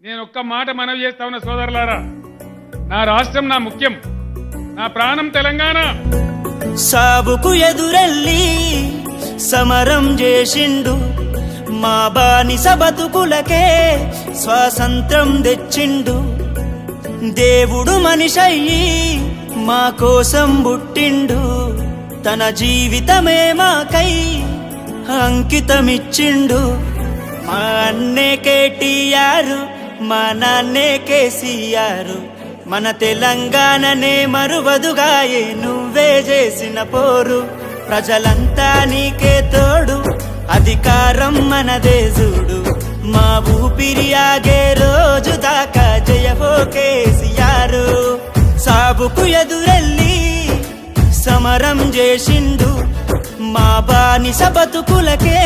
నేను ఒక్క మాట మనవి చేస్తా ఉన్న సోదరులారా, నా రాష్ట్రం నా ముఖ్యం, నా ప్రాణం తెలంగాణ. సాబుకు ఎదురెళ్ళి సమరం చేసిండు, మా బానిస బతుకులకే స్వాతంత్రం తెచ్చిండు. దేవుడు మనిషయ్యి మా కోసం పుట్టిండు, తన జీవితమే మాకై అంకితమిచ్చిండు. మా అన్నే కేటీఆర్, మా నాన్నే కేసీఆర్, మన తెలంగాణనే మరువదుగాయే నువ్వే చేసిన పోరు. ప్రజలంతా నీకే తోడు, అధికారం మనదే చూడు, మా ఊపిరి ఆగే రోజు దాకా జయ హో కేసీఆర్. సాబుకు ఎదురెళ్ళి సమరం చేసిండు, మా బానిస బతుకులకే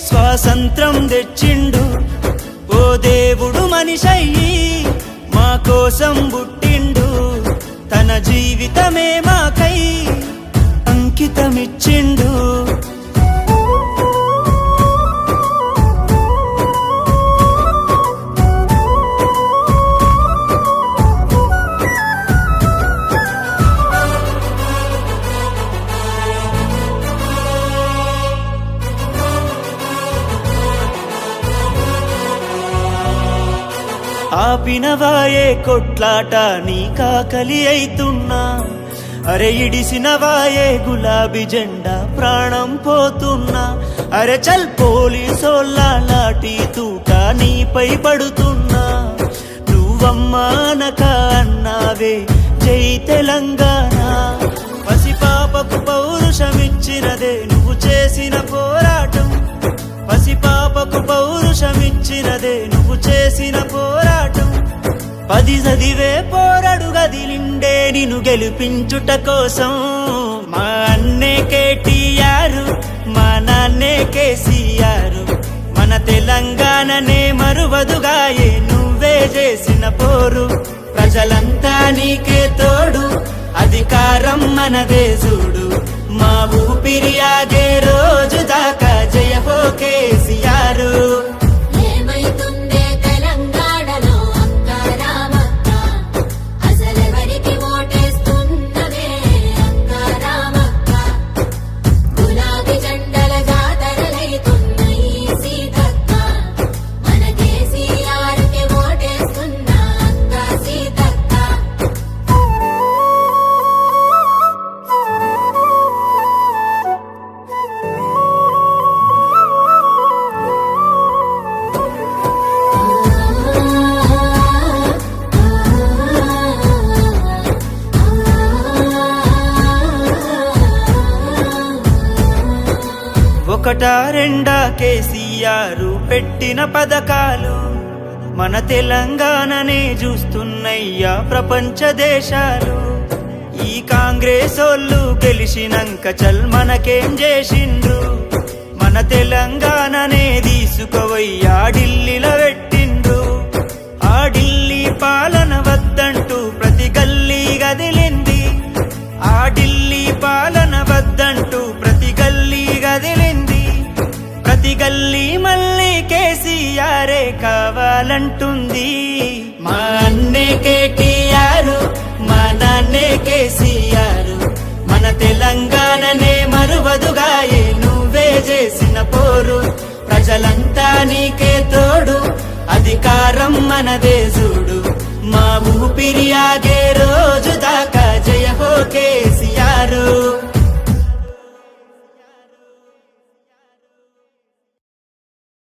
స్వాతంత్రం తెచ్చిండు. ఓ దేవుడు మనిషయ్యి మా కోసం పుట్టిండు, తన జీవితమే మాకై అంకితమిచ్చిండు. ఆపినవాయే కొట్లాట నీ కాకలి అయితున్నా, అరే ఇడిసినవాయే గులాబీ జెండా ప్రాణం పోతున్నా. అరే చల్ పోలీసోళ్ళ లాఠీ తూట నీపై పడుతున్నా, నువ్వమ్మానక అన్నావే జై తెలంగాణ. పసిపాపకు పౌరుషమిచ్చినదే నువ్వు చేసిన పోరాటం, పసిపాపకు పౌరుషమిచ్చినదే నువ్వు చేసిన పోరాటం. 10 చదివే పోరాడు గదిలిండే నిన్ను గెలిపించుట కోసం. మా అన్నే కేటీఆర్, మా నాన్నే కేసీఆర్, మన తెలంగాణనే మరువదుగాయే నువ్వే చేసిన పోరు. ప్రజలంతా నీకే తోడు, అధికారం మనదే చూడు, మా ఊపిరి ఆగే రోజు దాకా జయ హో కేసీఆర్. ఒకటా రెండా కేసీఆర్ పెట్టిన పథకాలు మన తెలంగాణనే చూస్తున్నయ్యా ప్రపంచ దేశాలు. ఈ కాంగ్రెస్ ఓళ్ళు గెలిచినంక చల్ మనకేం చేసిండ్రు, మన తెలంగాణనే తీసుకుపోయ్యా ఢిల్లీలో పెట్టిండ్రు. ఆ ఢిల్లీ పాలన వద్దంటూ ప్రతి గల్లీ గదిలింది, ఆ ఢిల్లీ పాలన వద్దంటూ ప్రతి గల్లీ గదిలింది. ప్రతి గల్లీ మళ్ళీ కేసీఆరే కావాలంటుంది. మా అన్నే కేటీఆర్, మా నాన్నే కేసీఆర్, మన తెలంగాణనే మరువదుగాయే నువ్వే చేసిన పోరు. ప్రజలంతా నీకే తోడు, అధికారం మనదే చూడు, మా ఊపిరి ఆగే రోజు దాకా జయ హో కేసీఆర్.